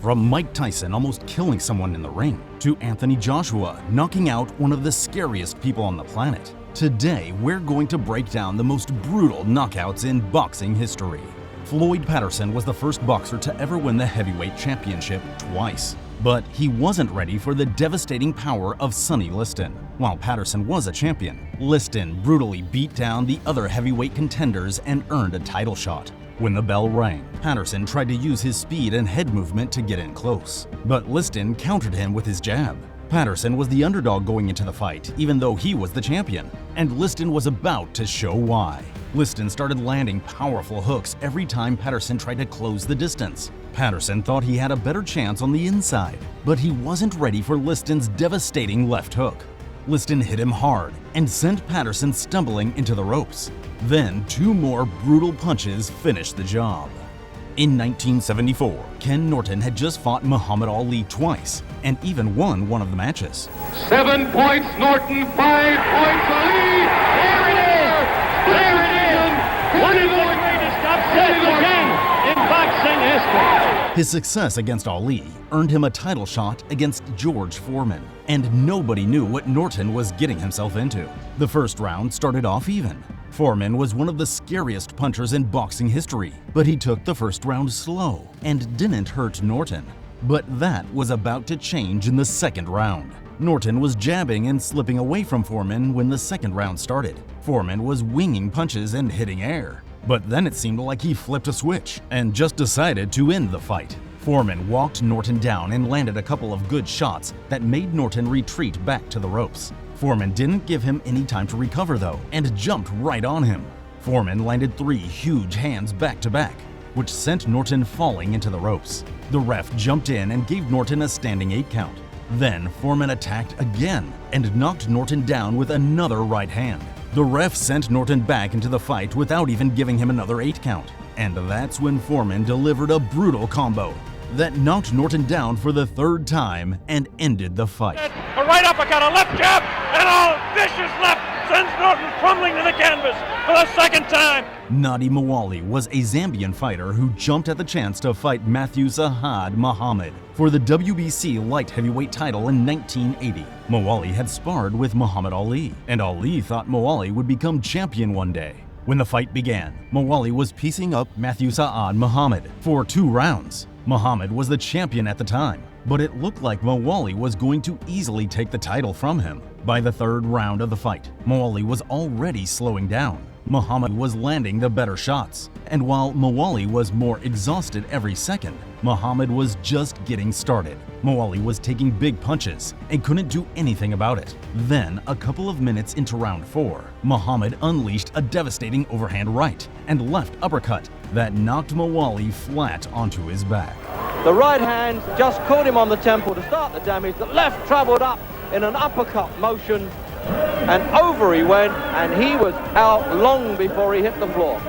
from Mike Tyson almost killing someone in the ring, to Anthony Joshua knocking out one of the scariest people on the planet. Today, we're going to break down the most brutal knockouts in boxing history. Floyd Patterson was the first boxer to ever win the heavyweight championship twice. But he wasn't ready for the devastating power of Sonny Liston. While Patterson was a champion, Liston brutally beat down the other heavyweight contenders and earned a title shot. When the bell rang, Patterson tried to use his speed and head movement to get in close, but Liston countered him with his jab. Patterson was the underdog going into the fight, even though he was the champion, and Liston was about to show why. Liston started landing powerful hooks every time Patterson tried to close the distance. Patterson thought he had a better chance on the inside, but he wasn't ready for Liston's devastating left hook. Liston hit him hard and sent Patterson stumbling into the ropes. Then two more brutal punches finished the job. In 1974, Ken Norton had just fought Muhammad Ali twice and even won one of the matches. 7 points Norton, 5 points Ali. There it is! There it is! One of the greatest upsets again in boxing history. His success against Ali earned him a title shot against George Foreman, and nobody knew what Norton was getting himself into. The first round started off even. Foreman was one of the scariest punchers in boxing history, but he took the first round slow and didn't hurt Norton. But that was about to change in the second round. Norton was jabbing and slipping away from Foreman when the second round started. Foreman was winging punches and hitting air. But then it seemed like he flipped a switch and just decided to end the fight. Foreman walked Norton down and landed a couple of good shots that made Norton retreat back to the ropes. Foreman didn't give him any time to recover though, and jumped right on him. Foreman landed 3 huge hands back to back, which sent Norton falling into the ropes. The ref jumped in and gave Norton a standing 8 count. Then Foreman attacked again and knocked Norton down with another right hand. The ref sent Norton back into the fight without even giving him another 8 count. And that's when Foreman delivered a brutal combo that knocked Norton down for the 3rd time and ended the fight. A right uppercut, a left jab, and a vicious left sends Norton crumbling to the canvas for the 2nd time. Nadi Mawali was a Zambian fighter who jumped at the chance to fight Matthew Sahad Muhammad for the WBC light heavyweight title in 1980. Mawali had sparred with Muhammad Ali, and Ali thought Mawali would become champion one day. When the fight began, Mawali was piecing up Matthew Sahad Muhammad for 2 rounds. Muhammad was the champion at the time, but it looked like Mawali was going to easily take the title from him. By the 3rd round of the fight, Mawali was already slowing down. Muhammad was landing the better shots, and while Mawali was more exhausted every second, Muhammad was just getting started. Mawali was taking big punches and couldn't do anything about it. Then, a couple of minutes into round 4, Muhammad unleashed a devastating overhand right and left uppercut that knocked Mawali flat onto his back. The right hand just caught him on the temple to start the damage. The left traveled up in an uppercut motion, and over he went, and he was out long before he hit the floor.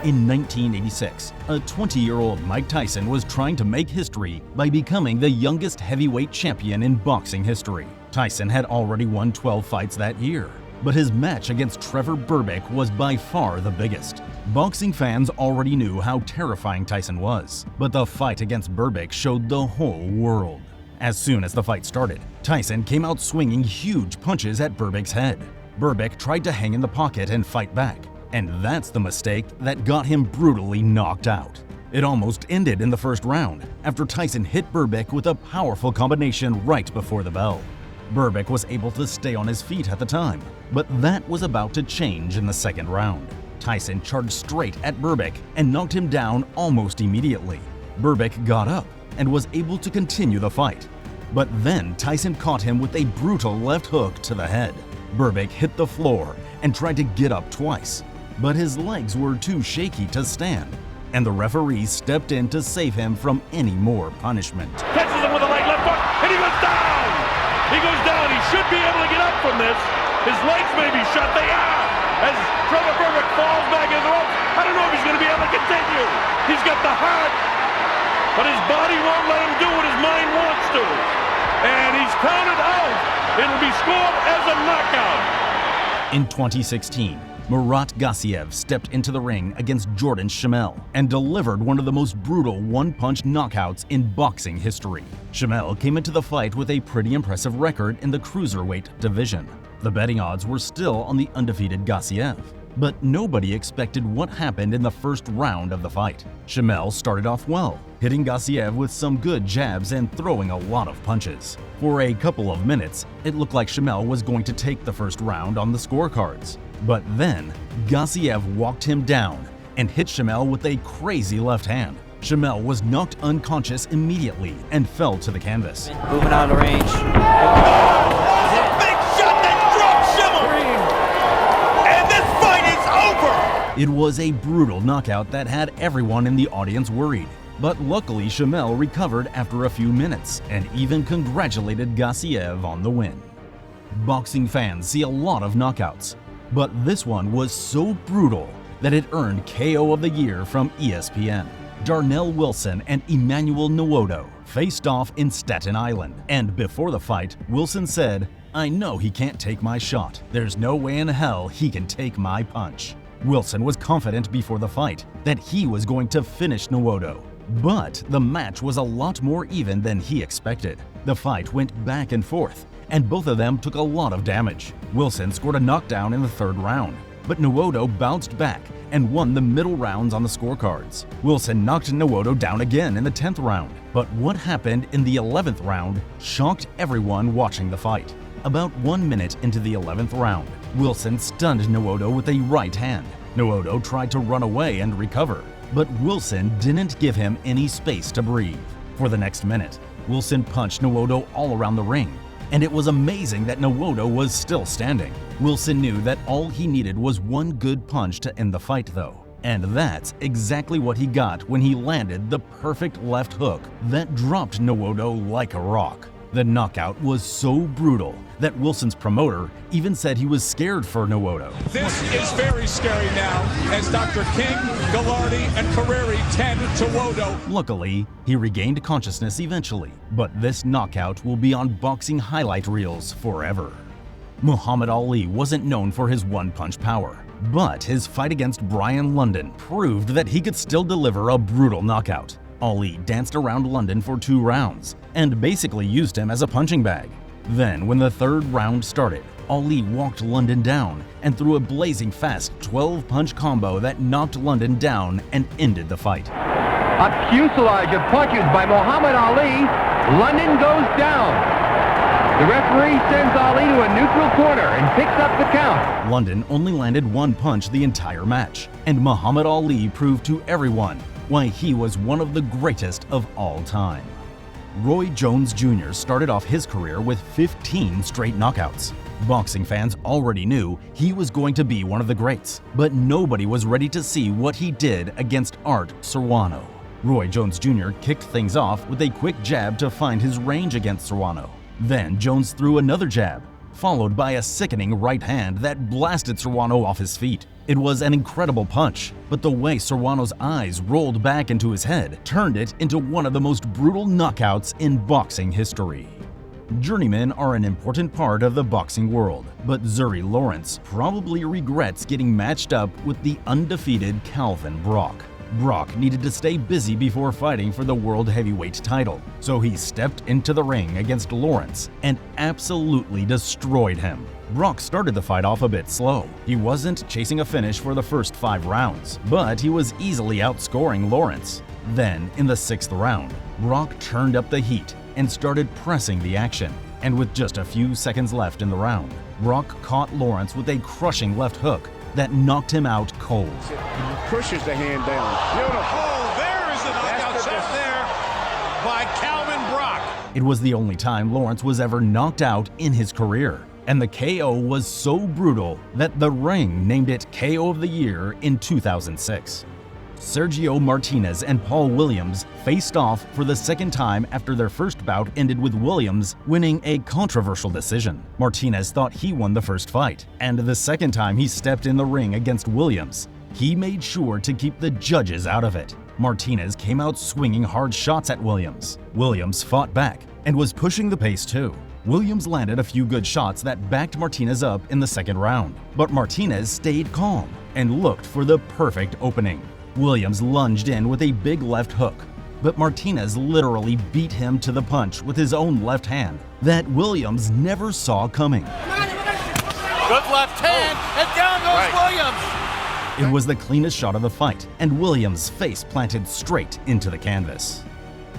In 1986, a 20-year-old Mike Tyson was trying to make history by becoming the youngest heavyweight champion in boxing history. Tyson had already won 12 fights that year, but his match against Trevor Burke was by far the biggest. Boxing fans already knew how terrifying Tyson was, but the fight against Burke showed the whole world. As soon as the fight started, Tyson came out swinging huge punches at Burke's head. Burke tried to hang in the pocket and fight back, and that's the mistake that got him brutally knocked out. It almost ended in the first round after Tyson hit Burke with a powerful combination right before the bell. Burke was able to stay on his feet at the time, but that was about to change in the second round. Tyson charged straight at Burke and knocked him down almost immediately. Burke got up and was able to continue the fight. But then Tyson caught him with a brutal left hook to the head. Burke hit the floor and tried to get up twice, but his legs were too shaky to stand, and the referee stepped in to save him from any more punishment. Catches him with a right left hook, and he goes down! He goes down. He should be able to get up from this. His legs may be shut. They are! As Trevor Burke falls back in the ropes, I don't know if he's going to be able to continue. He's got the heart, but his body won't let him do what his mind wants to. And he's counted out. It'll be scored as a knockout. In 2016, Murat Gassiev stepped into the ring against Jordan Schimmel and delivered one of the most brutal one-punch knockouts in boxing history. Schimmel came into the fight with a pretty impressive record in the cruiserweight division. The betting odds were still on the undefeated Gassiev, but nobody expected what happened in the first round of the fight. Schimmel started off well, hitting Gassiev with some good jabs and throwing a lot of punches. For a couple of minutes, it looked like Schimmel was going to take the first round on the scorecards. But then, Gassiev walked him down and hit Schimmel with a crazy left hand. Schimmel was knocked unconscious immediately and fell to the canvas. Moving out of range. Big shot that dropped Schimmel! And this fight is over! It was a brutal knockout that had everyone in the audience worried. But luckily, Schimmel recovered after a few minutes and even congratulated Gassiev on the win. Boxing fans see a lot of knockouts, but this one was so brutal that it earned KO of the Year from ESPN. Darnell Wilson and Emmanuel Nwodo faced off in Staten Island, and before the fight, Wilson said, "I know he can't take my shot. There's no way in hell he can take my punch." Wilson was confident before the fight that he was going to finish Nwodo. But the match was a lot more even than he expected. The fight went back and forth, and both of them took a lot of damage. Wilson scored a knockdown in the third round, but Nwodo bounced back and won the middle rounds on the scorecards. Wilson knocked Nwodo down again in the 10th round, but what happened in the 11th round shocked everyone watching the fight. About 1 minute into the 11th round, Wilson stunned Nwodo with a right hand. Nwodo tried to run away and recover, but Wilson didn't give him any space to breathe. For the next minute, Wilson punched Nwodo all around the ring, and it was amazing that Nwodo was still standing. Wilson knew that all he needed was one good punch to end the fight though, and that's exactly what he got when he landed the perfect left hook that dropped Nwodo like a rock. The knockout was so brutal that Wilson's promoter even said he was scared for Nwodo. This is very scary now, as Dr. King, Gallardi, and Carreri tend to Nwodo. Luckily, he regained consciousness eventually, but this knockout will be on boxing highlight reels forever. Muhammad Ali wasn't known for his one-punch power, but his fight against Brian London proved that he could still deliver a brutal knockout. Ali danced around London for 2 rounds and basically used him as a punching bag. Then, when the 3rd round started, Ali walked London down and threw a blazing fast 12-punch combo that knocked London down and ended the fight. A fuselage of punches by Muhammad Ali. London goes down. The referee sends Ali to a neutral corner and picks up the count. London only landed 1 punch the entire match, and Muhammad Ali proved to everyone why he was one of the greatest of all time. Roy Jones Jr. started off his career with 15 straight knockouts. Boxing fans already knew he was going to be one of the greats, but nobody was ready to see what he did against Art Sano. Roy Jones Jr. kicked things off with a quick jab to find his range against Sano. Then Jones threw another jab, followed by a sickening right hand that blasted Sano off his feet. It was an incredible punch, but the way Sano's eyes rolled back into his head turned it into one of the most brutal knockouts in boxing history. Journeymen are an important part of the boxing world, but Zuri Lawrence probably regrets getting matched up with the undefeated Calvin Brock. Brock needed to stay busy before fighting for the World Heavyweight title, so he stepped into the ring against Lawrence and absolutely destroyed him. Brock started the fight off a bit slow. He wasn't chasing a finish for the first 5 rounds, but he was easily outscoring Lawrence. Then, in the 6th round, Brock turned up the heat and started pressing the action. And with just a few seconds left in the round, Brock caught Lawrence with a crushing left hook that knocked him out cold. He pushes the hand down. Beautiful. Oh, there is the knockout shot there by Calvin Brock. It was the only time Lawrence was ever knocked out in his career, and the KO was so brutal that The Ring named it KO of the Year in 2006. Sergio Martinez and Paul Williams faced off for the 2nd time after their first bout ended with Williams winning a controversial decision. Martinez thought he won the first fight, and the 2nd time he stepped in the ring against Williams, he made sure to keep the judges out of it. Martinez came out swinging hard shots at Williams. Williams fought back and was pushing the pace too. Williams landed a few good shots that backed Martinez up in the second round, but Martinez stayed calm and looked for the perfect opening. Williams lunged in with a big left hook, but Martinez literally beat him to the punch with his own left hand that Williams never saw coming. Good left hand, and down goes Williams! It was the cleanest shot of the fight, and Williams' face planted straight into the canvas.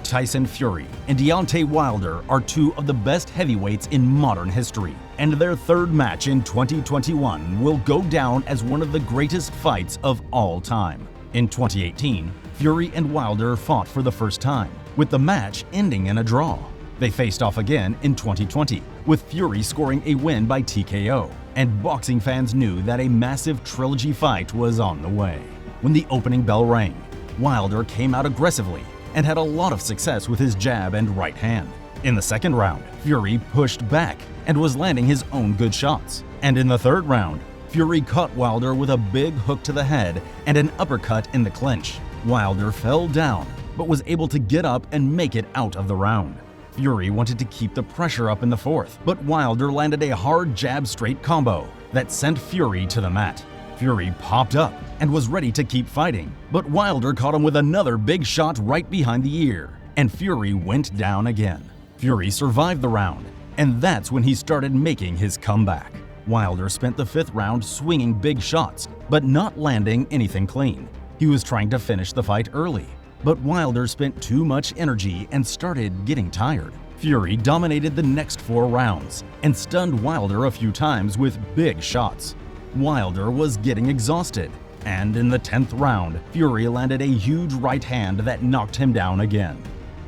Tyson Fury and Deontay Wilder are two of the best heavyweights in modern history, and their third match in 2021 will go down as one of the greatest fights of all time. In 2018, Fury and Wilder fought for the first time, with the match ending in a draw. They faced off again in 2020, with Fury scoring a win by TKO, and boxing fans knew that a massive trilogy fight was on the way. When the opening bell rang, Wilder came out aggressively and had a lot of success with his jab and right hand. In the second round, Fury pushed back and was landing his own good shots. And in the third round, Fury caught Wilder with a big hook to the head and an uppercut in the clinch. Wilder fell down, but was able to get up and make it out of the round. Fury wanted to keep the pressure up in the fourth, but Wilder landed a hard jab straight combo that sent Fury to the mat. Fury popped up and was ready to keep fighting, but Wilder caught him with another big shot right behind the ear, and Fury went down again. Fury survived the round, and that's when he started making his comeback. Wilder spent the fifth round swinging big shots, but not landing anything clean. He was trying to finish the fight early, but Wilder spent too much energy and started getting tired. Fury dominated the next 4 rounds and stunned Wilder a few times with big shots. Wilder was getting exhausted, and in the 10th round, Fury landed a huge right hand that knocked him down again.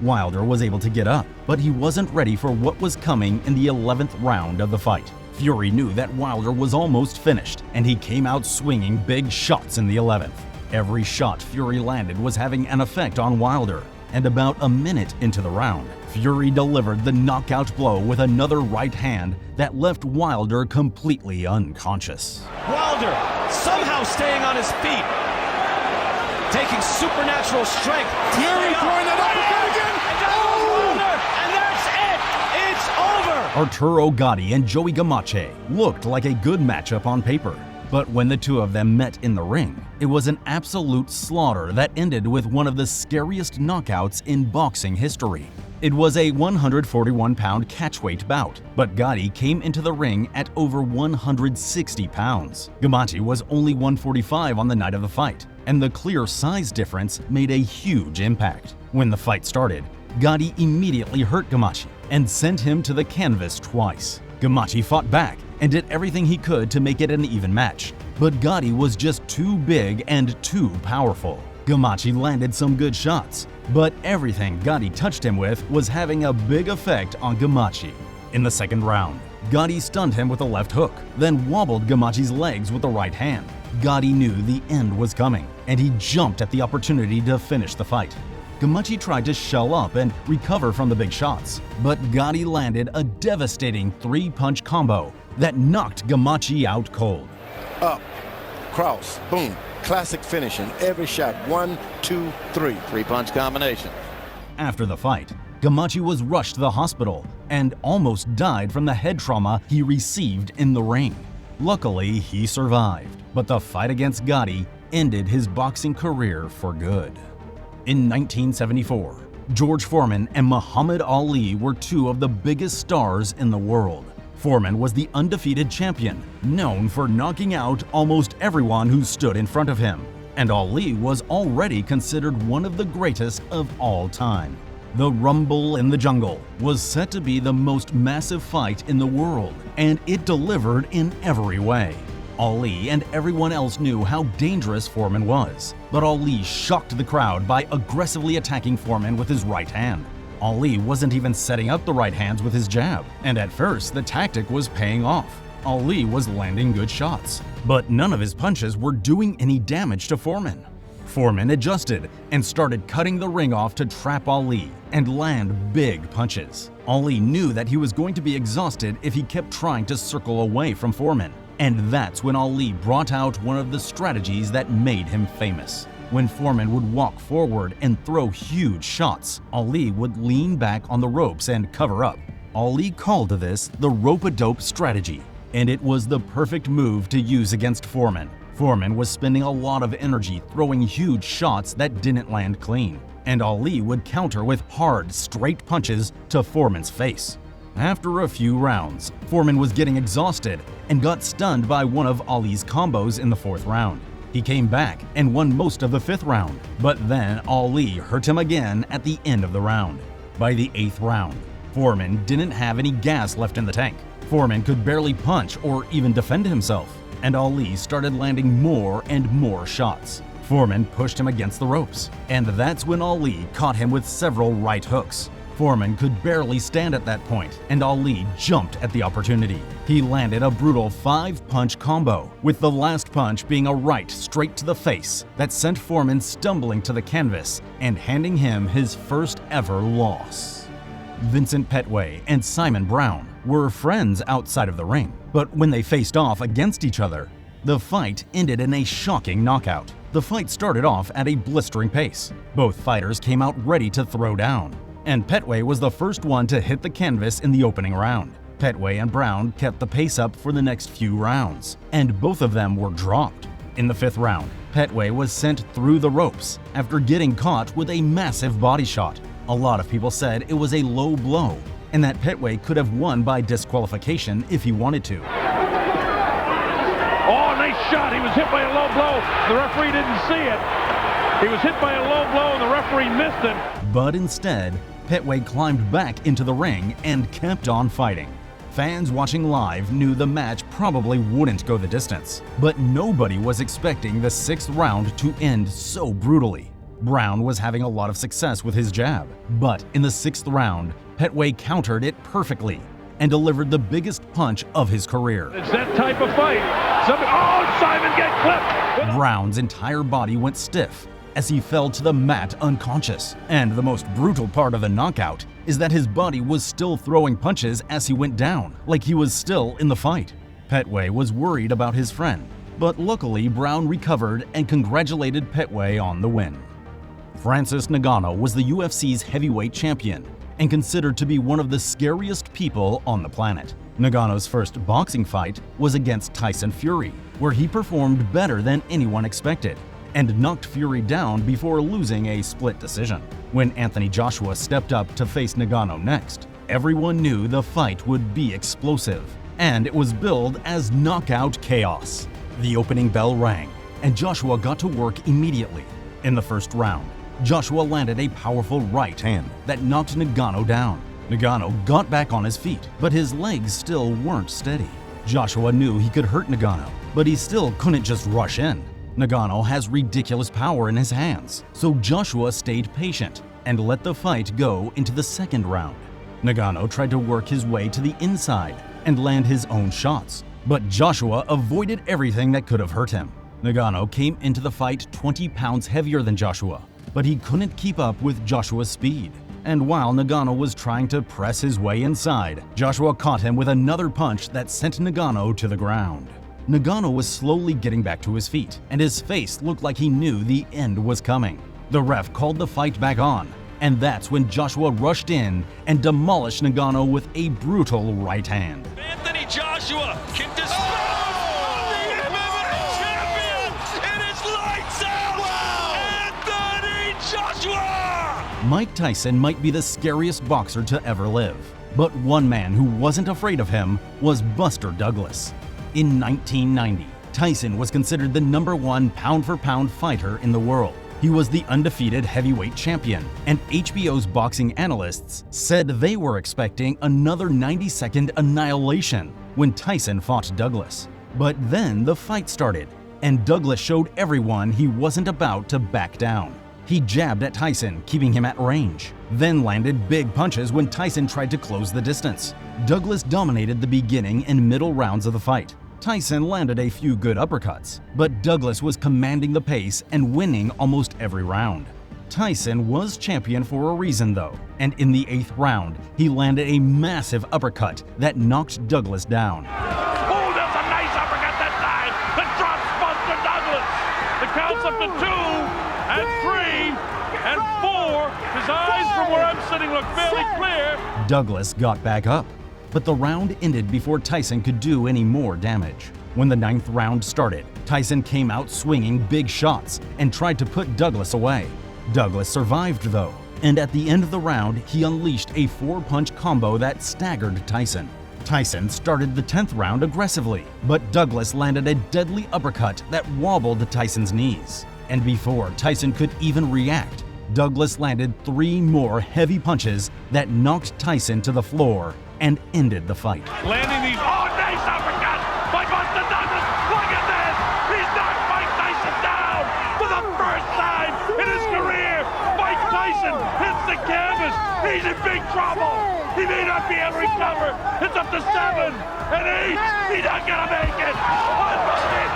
Wilder was able to get up, but he wasn't ready for what was coming in the 11th round of the fight. Fury knew that Wilder was almost finished, and he came out swinging big shots in the 11th. Every shot Fury landed was having an effect on Wilder, and about a minute into the round, Fury delivered the knockout blow with another right hand that left Wilder completely unconscious. Wilder somehow staying on his feet, taking supernatural strength. Fury throwing it up again. Wilder, and that's it. It's over. Arturo Gotti and Joey Gamache looked like a good matchup on paper. But when the two of them met in the ring, it was an absolute slaughter that ended with one of the scariest knockouts in boxing history. It was a 141-pound catchweight bout, but Gotti came into the ring at over 160 pounds. Gamache was only 145 on the night of the fight, and the clear size difference made a huge impact. When the fight started, Gotti immediately hurt Gamache and sent him to the canvas twice. Gamache fought back and did everything he could to make it an even match, but Gotti was just too big and too powerful. Gamache landed some good shots, but everything Gotti touched him with was having a big effect on Gamache. In the second round, Gotti stunned him with a left hook, then wobbled Gamache's legs with the right hand. Gotti knew the end was coming, and he jumped at the opportunity to finish the fight. Gamache tried to shell up and recover from the big shots, but Gotti landed a devastating 3-punch combo that knocked Gamache out cold. Up, cross, boom. Classic finishing. Every shot. 1, 2, 3. 3-punch combination. After the fight, Gamache was rushed to the hospital and almost died from the head trauma he received in the ring. Luckily, he survived, but the fight against Gotti ended his boxing career for good. In 1974, George Foreman and Muhammad Ali were two of the biggest stars in the world. Foreman was the undefeated champion, known for knocking out almost everyone who stood in front of him, and Ali was already considered one of the greatest of all time. The Rumble in the Jungle was set to be the most massive fight in the world, and it delivered in every way. Ali and everyone else knew how dangerous Foreman was, but Ali shocked the crowd by aggressively attacking Foreman with his right hand. Ali wasn't even setting up the right hands with his jab, and at first the tactic was paying off. Ali was landing good shots, but none of his punches were doing any damage to Foreman. Foreman adjusted and started cutting the ring off to trap Ali and land big punches. Ali knew that he was going to be exhausted if he kept trying to circle away from Foreman. And that's when Ali brought out one of the strategies that made him famous. When Foreman would walk forward and throw huge shots, Ali would lean back on the ropes and cover up. Ali called this the rope-a-dope strategy, and it was the perfect move to use against Foreman. Foreman was spending a lot of energy throwing huge shots that didn't land clean, and Ali would counter with hard, straight punches to Foreman's face. After a few rounds, Foreman was getting exhausted and got stunned by one of Ali's combos in the 4th round. He came back and won most of the 5th round, but then Ali hurt him again at the end of the round. By the 8th round, Foreman didn't have any gas left in the tank. Foreman could barely punch or even defend himself, and Ali started landing more and more shots. Foreman pushed him against the ropes, and that's when Ali caught him with several right hooks. Foreman could barely stand at that point, and Ali jumped at the opportunity. He landed a brutal 5-punch combo, with the last punch being a right straight to the face that sent Foreman stumbling to the canvas and handing him his first ever loss. Vincent Pway and Simon Brown were friends outside of the ring, but when they faced off against each other, the fight ended in a shocking knockout. The fight started off at a blistering pace. Both fighters came out ready to throw down, and Pway was the first one to hit the canvas in the opening round. Pway and Brown kept the pace up for the next few rounds, and both of them were dropped. In the 5th round, Pway was sent through the ropes after getting caught with a massive body shot. A lot of people said it was a low blow, and that Pway could have won by disqualification if he wanted to. Oh, nice shot. He was hit by a low blow. The referee didn't see it. He was hit by a low blow and the referee missed it. But instead, Pway climbed back into the ring and kept on fighting. Fans watching live knew the match probably wouldn't go the distance, but nobody was expecting the 6th round to end so brutally. Brown was having a lot of success with his jab, but in the 6th round, Pway countered it perfectly and delivered the biggest punch of his career. It's that type of fight. Simon get clipped! Brown's entire body went stiff as he fell to the mat unconscious. And the most brutal part of the knockout is that his body was still throwing punches as he went down, like he was still in the fight. Pway was worried about his friend, but luckily Brown recovered and congratulated Pway on the win. Francis Nagano was the UFC's heavyweight champion and considered to be one of the scariest people on the planet. Nagano's first boxing fight was against Tyson Fury, where he performed better than anyone expected and knocked Fury down before losing a split decision. When Anthony Joshua stepped up to face Nagano next, everyone knew the fight would be explosive, and it was billed as knockout chaos. The opening bell rang, and Joshua got to work immediately. In the 1st round, Joshua landed a powerful right hand that knocked Nagano down. Nagano got back on his feet, but his legs still weren't steady. Joshua knew he could hurt Nagano, but he still couldn't just rush in. Nagano has ridiculous power in his hands, so Joshua stayed patient and let the fight go into the 2nd round. Nagano tried to work his way to the inside and land his own shots, but Joshua avoided everything that could have hurt him. Nagano came into the fight 20 pounds heavier than Joshua, but he couldn't keep up with Joshua's speed. And while Nagano was trying to press his way inside, Joshua caught him with another punch that sent Nagano to the ground. Nagano was slowly getting back to his feet, and his face looked like he knew the end was coming. The ref called the fight back on, and that's when Joshua rushed in and demolished Nagano with a brutal right hand. Anthony Joshua can dispose the MMA champion! It is lights out! Wow. Anthony Joshua! Mike Tyson might be the scariest boxer to ever live, but one man who wasn't afraid of him was Buster Douglas. In 1990, Tyson was considered the #1 pound-for-pound fighter in the world. He was the undefeated heavyweight champion, and HBO's boxing analysts said they were expecting another 90-second annihilation when Tyson fought Douglas. But then the fight started, and Douglas showed everyone he wasn't about to back down. He jabbed at Tyson, keeping him at range, then landed big punches when Tyson tried to close the distance. Douglas dominated the beginning and middle rounds of the fight. Tyson landed a few good uppercuts, but Douglas was commanding the pace and winning almost every round. Tyson was champion for a reason though, and in the 8th round, he landed a massive uppercut that knocked Douglas down. Oh, that's a nice uppercut that time! The drops Buster Douglas! The count's up to 2, and 3, and 4. His eyes from where I'm sitting look fairly clear. Douglas got back up, but the round ended before Tyson could do any more damage. When the 9th round started, Tyson came out swinging big shots and tried to put Douglas away. Douglas survived though, and at the end of the round, he unleashed a 4-punch combo that staggered Tyson. Tyson started the 10th round aggressively, but Douglas landed a deadly uppercut that wobbled Tyson's knees. And before Tyson could even react, Douglas landed 3 more heavy punches that knocked Tyson to the floor and ended the fight. Landing these, nice uppercut by Buster Douglas. Look at this. He's knocked Mike Tyson down for the first time in his career. Mike Tyson hits the canvas. He's in big trouble. He may not be able to recover. It's up to 7 and 8. He's not gonna make it.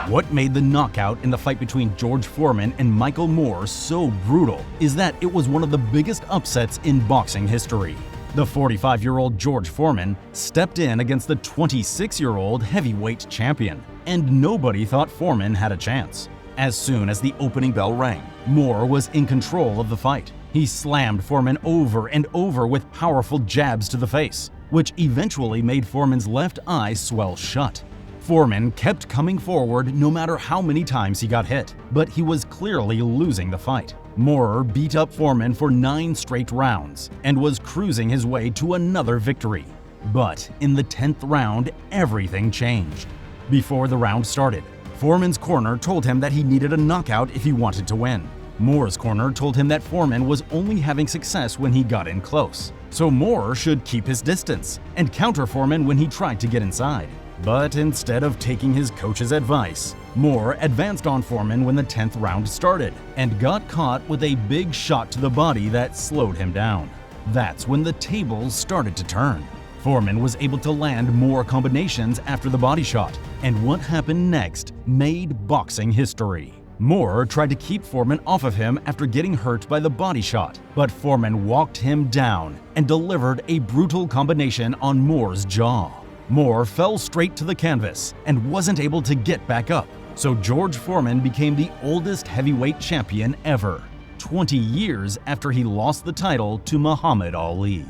What made the knockout in the fight between George Foreman and Michael Moore so brutal is that it was one of the biggest upsets in boxing history. The 45-year-old George Foreman stepped in against the 26-year-old heavyweight champion, and nobody thought Foreman had a chance. As soon as the opening bell rang, Moore was in control of the fight. He slammed Foreman over and over with powerful jabs to the face, which eventually made Foreman's left eye swell shut. Foreman kept coming forward no matter how many times he got hit, but he was clearly losing the fight. Moore beat up Foreman for 9 straight rounds and was cruising his way to another victory. But in the 10th round, everything changed. Before the round started, Foreman's corner told him that he needed a knockout if he wanted to win. Moore's corner told him that Foreman was only having success when he got in close, so Moore should keep his distance and counter Foreman when he tried to get inside. But instead of taking his coach's advice, Moore advanced on Foreman when the 10th round started and got caught with a big shot to the body that slowed him down. That's when the tables started to turn. Foreman was able to land more combinations after the body shot, and what happened next made boxing history. Moore tried to keep Foreman off of him after getting hurt by the body shot, but Foreman walked him down and delivered a brutal combination on Moore's jaw. Moore fell straight to the canvas and wasn't able to get back up, so George Foreman became the oldest heavyweight champion ever, 20 years after he lost the title to Muhammad Ali.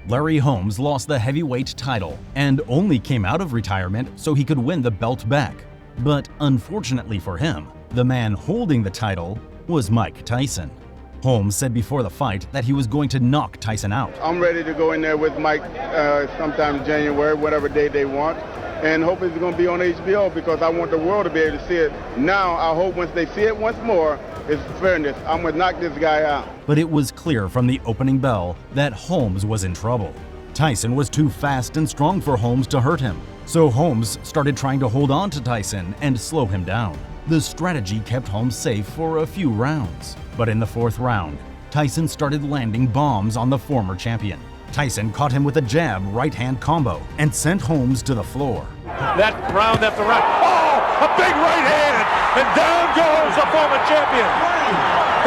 Larry Holmes lost the heavyweight title and only came out of retirement so he could win the belt back. But unfortunately for him, the man holding the title was Mike Tyson. Holmes said before the fight that he was going to knock Tyson out. I'm ready to go in there with Mike sometime in January, whatever day they want, and hope it's going to be on HBO because I want the world to be able to see it. Now I hope once they see it once more, it's fairness. I'm going to knock this guy out. But it was clear from the opening bell that Holmes was in trouble. Tyson was too fast and strong for Holmes to hurt him, so Holmes started trying to hold on to Tyson and slow him down. The strategy kept Holmes safe for a few rounds. But in the 4th round, Tyson started landing bombs on the former champion. Tyson caught him with a jab right-hand combo and sent Holmes to the floor. That round after round. A big right hand, and down goes the former champion.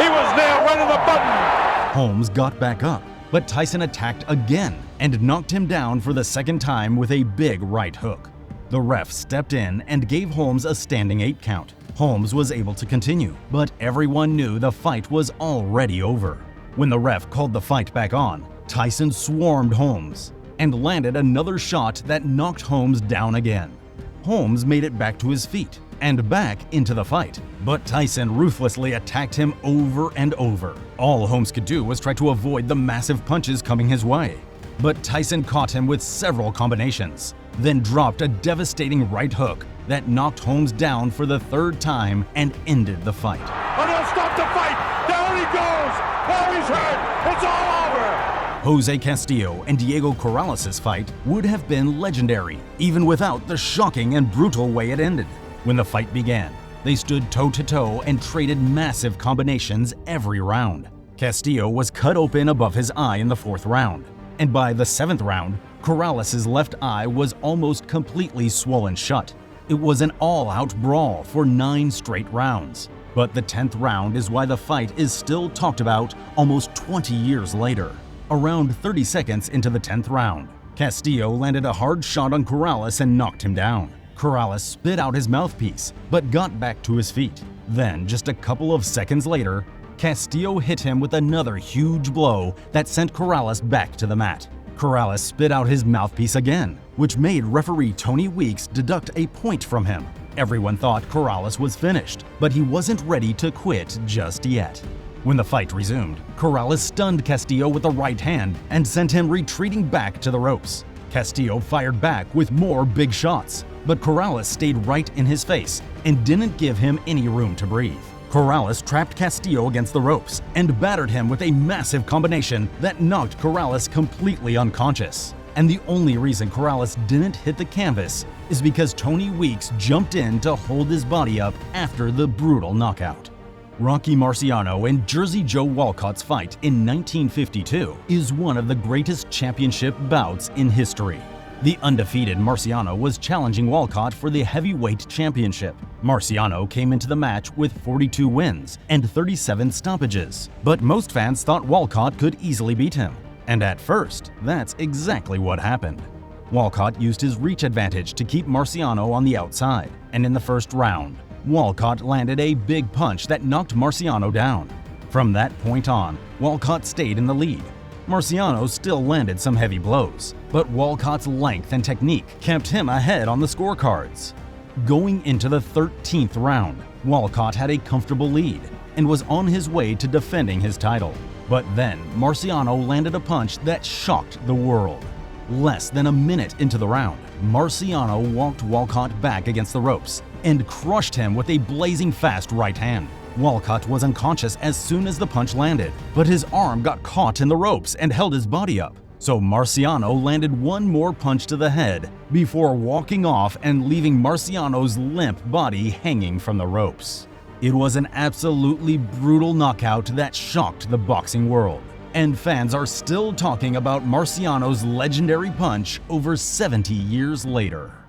He was there running the button. Holmes got back up, but Tyson attacked again and knocked him down for the 2nd time with a big right hook. The ref stepped in and gave Holmes a standing 8 count. Holmes was able to continue, but everyone knew the fight was already over. When the ref called the fight back on, Tyson swarmed Holmes and landed another shot that knocked Holmes down again. Holmes made it back to his feet and back into the fight, but Tyson ruthlessly attacked him over and over. All Holmes could do was try to avoid the massive punches coming his way. But Tyson caught him with several combinations, then dropped a devastating right hook that knocked Holmes down for the 3rd time and ended the fight. Oh no, stop the fight! Down he goes! Oh, he's hurt! It's all over! Jose Castillo and Diego Corrales' fight would have been legendary, even without the shocking and brutal way it ended. When the fight began, they stood toe-to-toe and traded massive combinations every round. Castillo was cut open above his eye in the 4th round, and by the 7th round, Corrales' left eye was almost completely swollen shut. It was an all-out brawl for 9 straight rounds. But the 10th round is why the fight is still talked about almost 20 years later. Around 30 seconds into the 10th round, Castillo landed a hard shot on Corrales and knocked him down. Corrales spit out his mouthpiece, but got back to his feet. Then, just a couple of seconds later, Castillo hit him with another huge blow that sent Corrales back to the mat. Corrales spit out his mouthpiece again, which made referee Tony Weeks deduct a point from him. Everyone thought Corrales was finished, but he wasn't ready to quit just yet. When the fight resumed, Corrales stunned Castillo with the right hand and sent him retreating back to the ropes. Castillo fired back with more big shots, but Corrales stayed right in his face and didn't give him any room to breathe. Corrales trapped Castillo against the ropes and battered him with a massive combination that knocked Corrales completely unconscious. And the only reason Corrales didn't hit the canvas is because Tony Weeks jumped in to hold his body up after the brutal knockout. Rocky Marciano and Jersey Joe Walcott's fight in 1952 is one of the greatest championship bouts in history. The undefeated Marciano was challenging Walcott for the heavyweight championship. Marciano came into the match with 42 wins and 37 stoppages, but most fans thought Walcott could easily beat him. And at first, that's exactly what happened. Walcott used his reach advantage to keep Marciano on the outside, and in the first round, Walcott landed a big punch that knocked Marciano down. From that point on, Walcott stayed in the lead. Marciano still landed some heavy blows, but Walcott's length and technique kept him ahead on the scorecards. Going into the 13th round, Walcott had a comfortable lead and was on his way to defending his title. But then Marciano landed a punch that shocked the world. Less than a minute into the round, Marciano walked Walcott back against the ropes and crushed him with a blazing fast right hand. Walcott was unconscious as soon as the punch landed, but his arm got caught in the ropes and held his body up. So Marciano landed one more punch to the head before walking off and leaving Marciano's limp body hanging from the ropes. It was an absolutely brutal knockout that shocked the boxing world, and fans are still talking about Marciano's legendary punch over 70 years later.